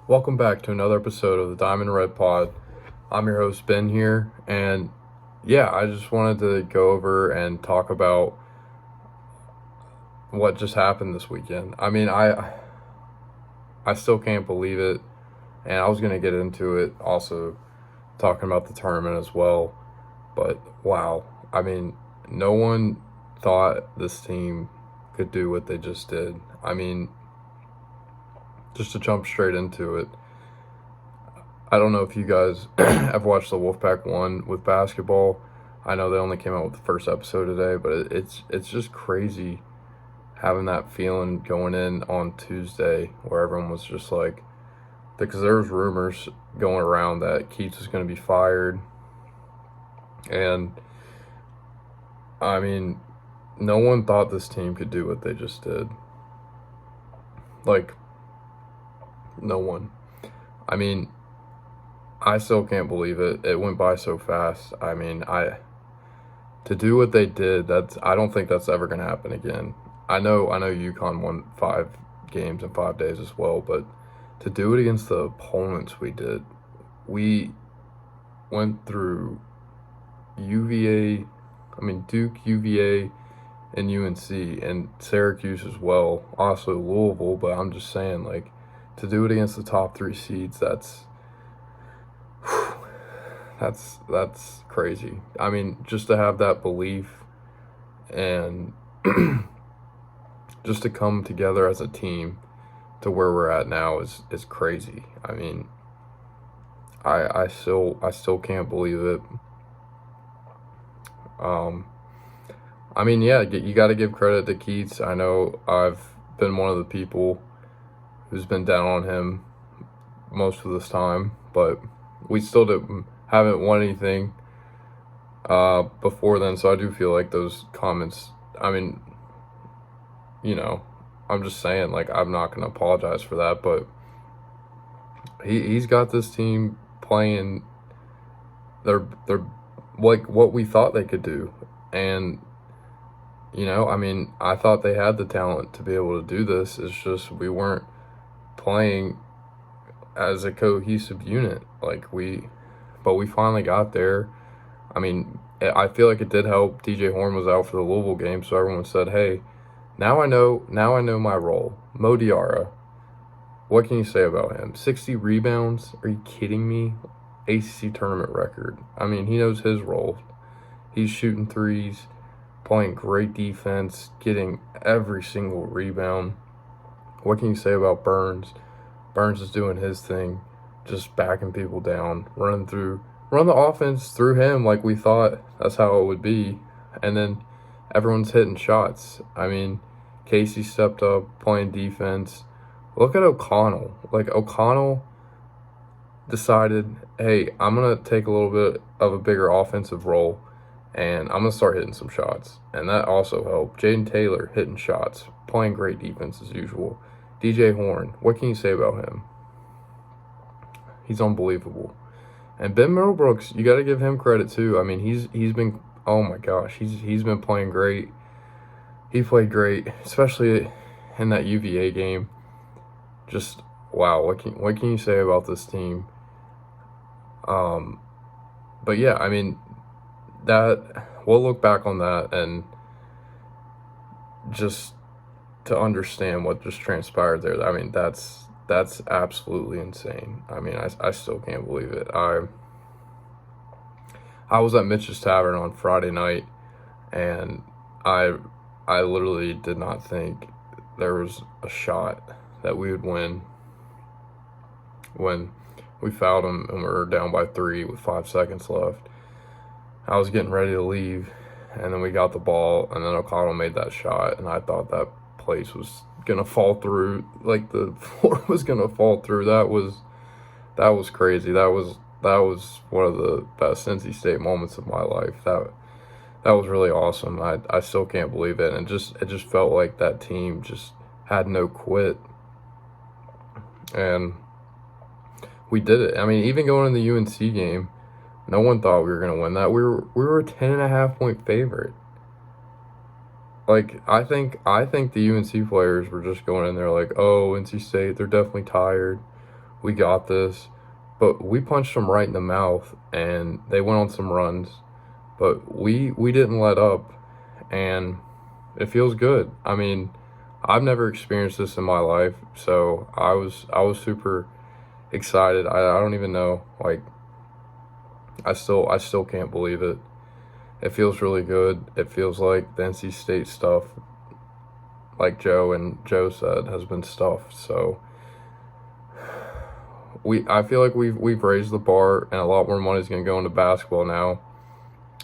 Welcome back to another episode of the Diamond Red Pod. I'm your host, Ben, here, and I just wanted to go over and talk about what just happened this weekend. I still can't believe it, and I was going to get into it also talking about the tournament as well, but wow. No one thought this team could do what they just did. Just to jump straight into it, I don't know if you guys have watched the WOLFPACK 1 with basketball. I know they only came out with the first episode today, but it's just crazy having that feeling going in on Tuesday where everyone was just like, because there was rumors going around that Keats was going to be fired. And, no one thought this team could do what they just did. Like, no one. I still can't believe it. It went by so fast. To do what they did, I don't think that's ever going to happen again. I know UConn won 5 games in 5 days as well, but to do it against the opponents we did, we went through Duke, UVA, and UNC, and Syracuse as well. Also Louisville, but I'm just saying, like, to do it against the top 3 seeds, that's crazy. Just to have that belief and just to come together as a team to where we're at now is crazy. I still can't believe it. You got to give credit to Keats. I know I've been one of the people who's been down on him most of this time, but we still haven't won anything before then, so I do feel like those comments, I'm just saying, like, I'm not going to apologize for that, but he's got this team playing they're like what we thought they could do. And I thought they had the talent to be able to do this. It's just we weren't playing as a cohesive unit. But we finally got there. I feel like it did help. DJ Horn was out for the Louisville game, so everyone said, "Hey, now I know my role." Mo Diarra, what can you say about him? 60 rebounds? Are you kidding me? ACC tournament record. He knows his role. He's shooting threes, playing great defense, getting every single rebound. What can you say about Burns? Burns is doing his thing, just backing people down, run the offense through him like we thought that's how it would be. And then everyone's hitting shots. Casey stepped up, playing defense. Look at O'Connell. O'Connell decided, hey, I'm going to take a little bit of a bigger offensive role, and I'm going to start hitting some shots. And that also helped. Jaden Taylor hitting shots, playing great defense as usual. DJ Horn, what can you say about him? He's unbelievable. And Ben Middlebrooks, you got to give him credit too. He's been, oh my gosh, he's been playing great. He played great, especially in that UVA game. Just wow, what can you say about this team? That we'll look back on that and just to understand what just transpired there. That's absolutely insane. I still can't believe it. I was at Mitch's Tavern on Friday night, and I literally did not think there was a shot that we would win when we fouled them and we were down by 3 with 5 seconds left. I was getting ready to leave, and then we got the ball, and then O'Connell made that shot, and I thought that place was gonna fall through, like the floor was gonna fall through. That was crazy. That was one of the best NC State moments of my life. That was really awesome. I still can't believe it, and it just felt like that team just had no quit, and we did it. Even going in the UNC game, no one thought we were going to win that. We were a 10.5 point favorite. I think the UNC players were just going in there like, oh, NC State, they're definitely tired. We got this. But we punched them right in the mouth, and they went on some runs. But we didn't let up, and it feels good. I mean, I've never experienced this in my life, so I was super excited. I don't even know. Like, I still can't believe it. It feels really good. It feels like the NC State stuff, like Joe said, has been stuffed. So I feel like we've raised the bar, and a lot more money is going to go into basketball now,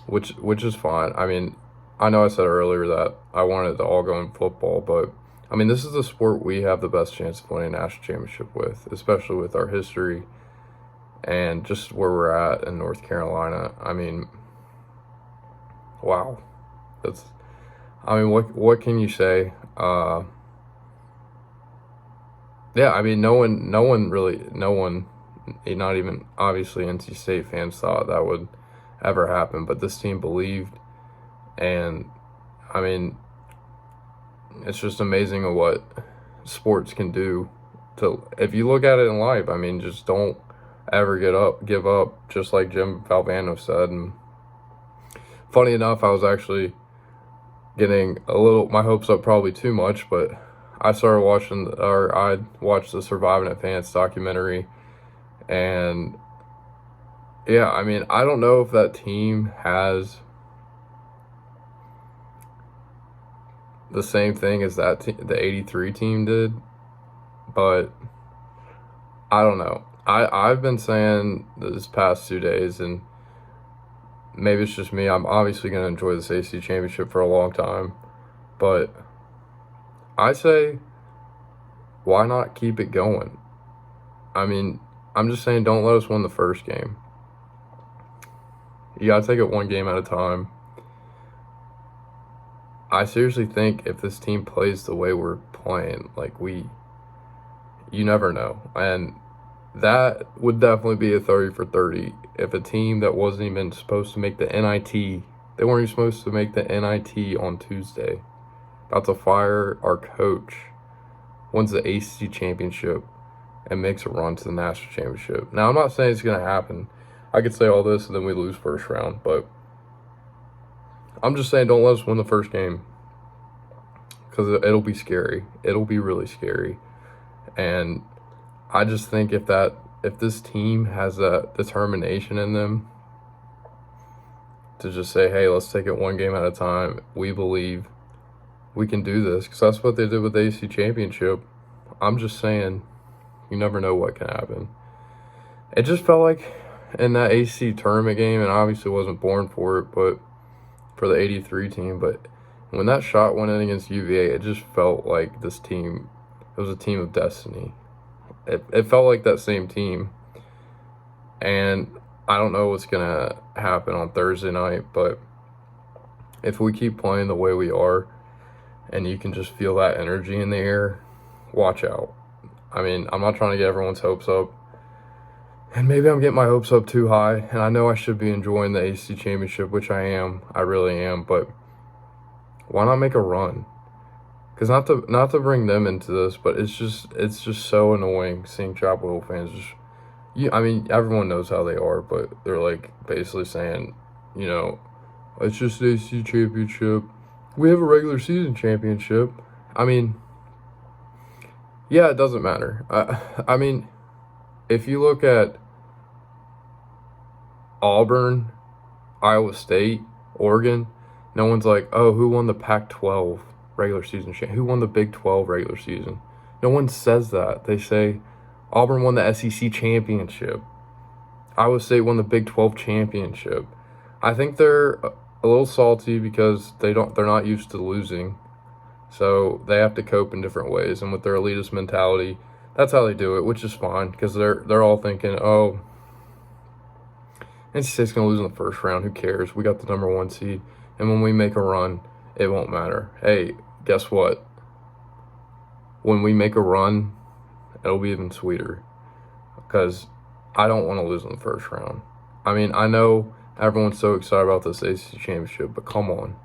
which is fine. I mean, I know I said earlier that I wanted it to all go in football, but I mean, this is the sport we have the best chance of winning a national championship with, especially with our history and just where we're at in North Carolina. I mean, wow, what can you say? Yeah, I mean, no one, not even obviously NC State fans thought that would ever happen, but this team believed, and I mean, it's just amazing of what sports can do. If you look at it in life, I mean, just don't ever give up, just like Jim Valvano said. And funny enough, I was actually getting my hopes up probably too much, but I watched the Surviving Advanced documentary, and yeah, I mean, I don't know if that team has the same thing as the 83 team did, but I don't know. I've been saying this past 2 days, and maybe it's just me, I'm obviously going to enjoy this ACC championship for a long time, but I say, why not keep it going? I mean, I'm just saying, don't let us win the first game. You got to take it one game at a time. I seriously think if this team plays the way we're playing, like you never know. And that would definitely be a 30 for 30. If a team that wasn't even supposed to make the NIT, they weren't even supposed to make the NIT on Tuesday, about to fire our coach, wins the ACC championship, and makes a run to the national championship. Now, I'm not saying it's going to happen. I could say all this and then we lose first round, but I'm just saying, don't let us win the first game, because it'll be scary. It'll be really scary. And I just think if this team has that determination in them to just say, hey, let's take it one game at a time, we believe we can do this, because that's what they did with the ACC championship. I'm just saying, you never know what can happen. It just felt like in that ACC tournament game, and obviously wasn't born for it, but for the 83 team, but when that shot went in against UVA, it just felt like this team, it was a team of destiny. It felt like that same team. And I don't know what's going to happen on Thursday night, but if we keep playing the way we are, and you can just feel that energy in the air, watch out. I mean, I'm not trying to get everyone's hopes up, and maybe I'm getting my hopes up too high, and I know I should be enjoying the ACC championship, which I am. I really am, but why not make a run? Because not to bring them into this, but it's just so annoying seeing Chapel Hill fans I mean, everyone knows how they are, but they're like basically saying, you know, it's just the ACC championship. We have a regular season championship. I mean, yeah, it doesn't matter. I mean, if you look at Auburn, Iowa State, Oregon, no one's like, oh, who won the Pac-12 regular season? Who won the Big 12 regular season? No one says that. They say Auburn won the SEC championship. Iowa State won the Big 12 championship. I think they're a little salty because they're not used to losing, so they have to cope in different ways. And with their elitist mentality, that's how they do it, which is fine, because they're all thinking, oh, NC State's going to lose in the first round. Who cares? We got the number 1 seed. And when we make a run, it won't matter. Hey, guess what? When we make a run, it'll be even sweeter, because I don't want to lose in the first round. I mean, I know everyone's so excited about this ACC championship, but come on.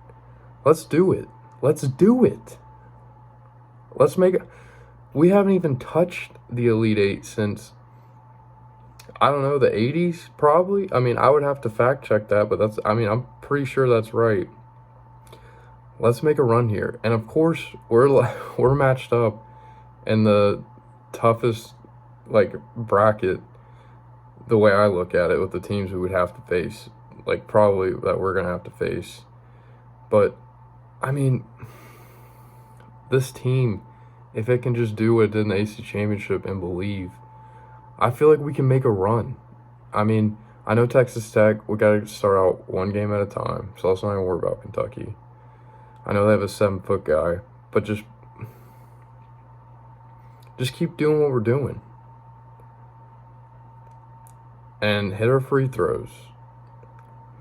Let's do it. Let's do it. Let's make it. We haven't even touched the Elite Eight since I don't know, the 80s probably. I mean, I would have to fact check that, but I'm pretty sure that's right. Let's make a run here. And of course, we're matched up in the toughest like bracket, the way I look at it, with the teams we would have to face, like probably that we're gonna have to face. But I mean, this team, if it can just do what it did in the ACC championship and believe, I feel like we can make a run. I mean, I know Texas Tech, we got to start out one game at a time, so let's not even worry about Kentucky. I know they have a 7-foot guy, but just keep doing what we're doing. And hit our free throws.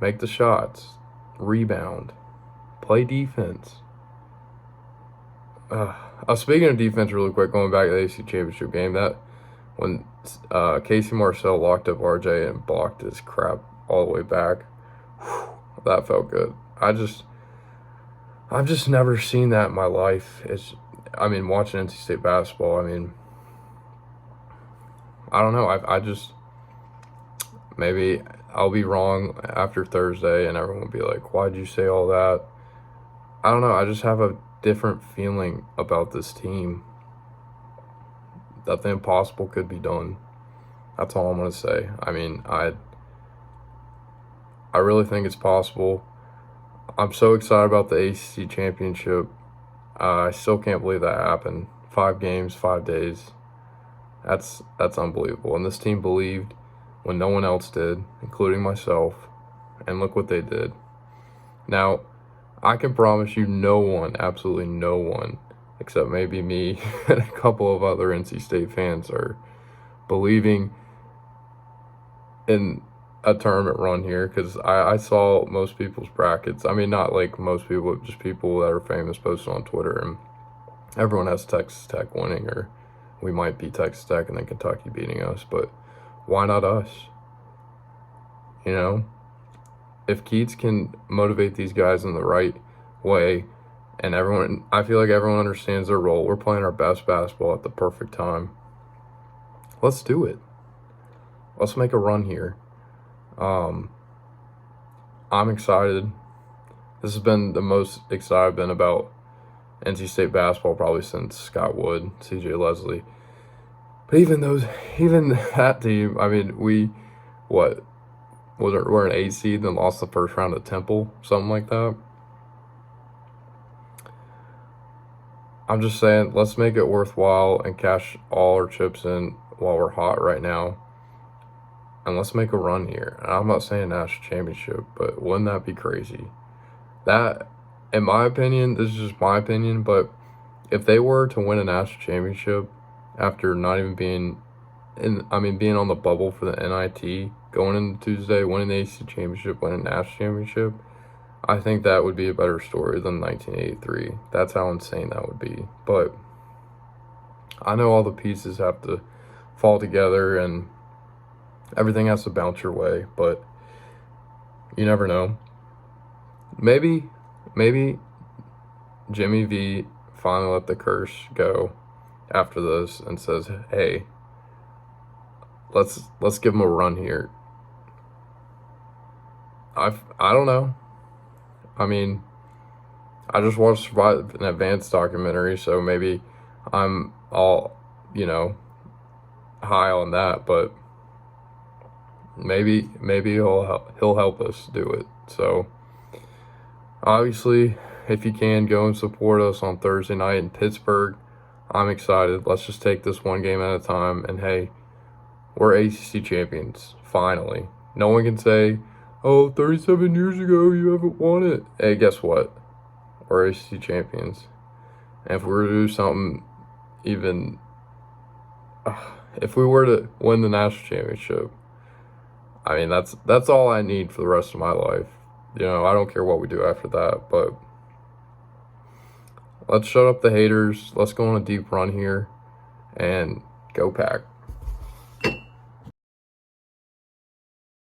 Make the shots. Rebound. Play defense. Speaking of defense really quick, going back to the ACC championship game, that when Casey Marcel locked up RJ and blocked his crap all the way back, that felt good. I've just never seen that in my life. Watching NC State basketball, I don't know. I just, maybe I'll be wrong after Thursday and everyone will be like, why'd you say all that? I don't know. I just have a different feeling about this team, that the impossible could be done. That's all I'm going to say. I really think it's possible. I'm so excited about the ACC championship. I still can't believe that happened. 5 games, 5 days. That's unbelievable. And this team believed when no one else did, including myself. And look what they did. Now, I can promise you no one, absolutely no one, except maybe me and a couple of other NC State fans, are believing in a tournament run here, because I saw most people's brackets. Not like most people, but just people that are famous posting on Twitter, and everyone has Texas Tech winning, or we might beat Texas Tech and then Kentucky beating us, but why not us? You know? If Keats can motivate these guys in the right way, and I feel like everyone understands their role, we're playing our best basketball at the perfect time. Let's do it. Let's make a run here. I'm excited. This has been the most excited I've been about NC State basketball probably since Scott Wood, CJ Leslie. But even that team, we're an 8 seed, then lost the first round to Temple, something like that. I'm just saying, let's make it worthwhile and cash all our chips in while we're hot right now. And let's make a run here. And I'm not saying national championship, but wouldn't that be crazy? That, in my opinion, this is just my opinion, but if they were to win a national championship after not even being on the bubble for the NIT, going into Tuesday, winning the ACC championship, winning the national championship, I think that would be a better story than 1983. That's how insane that would be. But I know all the pieces have to fall together and everything has to bounce your way, but you never know. Maybe Jimmy V finally let the curse go after this and says, hey, let's give him a run here. I don't know. I just watched an advanced documentary, so maybe I'm all, high on that, but maybe he'll help us do it. So obviously, if you can, go and support us on Thursday night in Pittsburgh. I'm excited. Let's just take this one game at a time, and hey, we're ACC champions, finally. No one can say, oh, 37 years ago, you haven't won it. Hey, guess what? We're ACC champions. And if we were to do something even... if we were to win the national championship, that's all I need for the rest of my life. I don't care what we do after that, but let's shut up the haters. Let's go on a deep run here and go Pack.